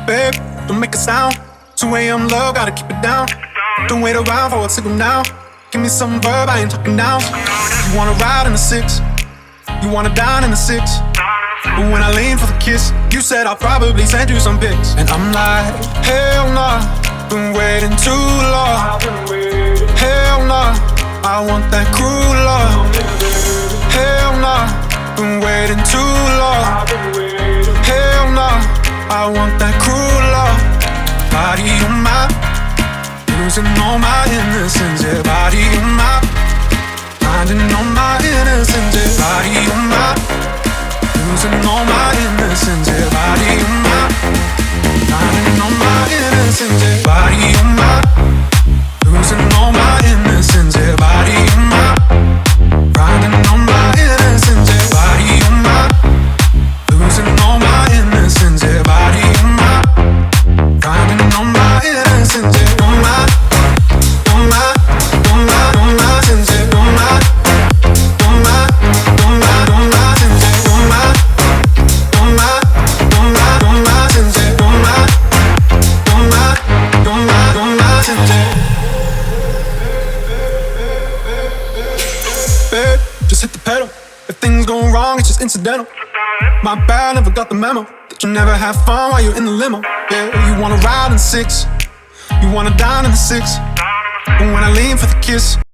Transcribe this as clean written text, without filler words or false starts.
Babe, don't make a sound. 2 a.m. love, gotta keep it down. Don't wait around for a signal now. Give me some verb, I ain't talking now. You wanna ride in the 6, you wanna dine in the 6. But when I lean for the kiss, you said I'll probably send you some pics. And I'm like, hell nah, been waiting too long. Hell nah, I want that cruel love. Hell nah, been waiting too long. Hell nah, I want that cruel love. Body on my, losing all my innocence. Yeah, body on my, finding all my innocence. Yeah, body on my, losing all my innocence. Yeah, body on my, finding all my innocence. Yeah, body on my, losing all my innocence. Yeah, body on my, finding all my innocence. Yeah, body on my, losing all my innocence. Yeah, body on my, finding all my innocence. Yeah, on my, on my, on my, on my sense. Yeah, on my, on my, on my, on my sense. Yeah, on my, on my, on my, on my sense. Yeah, on my, on my, on my, on my sense. Yeah. Babe, just hit the pedal. If things go wrong, it's just incidental. My bad, never got the memo that you never have fun while you're in the limo. Yeah, you wanna ride in the 6, you wanna dine in the 6. But when I lean for the kiss,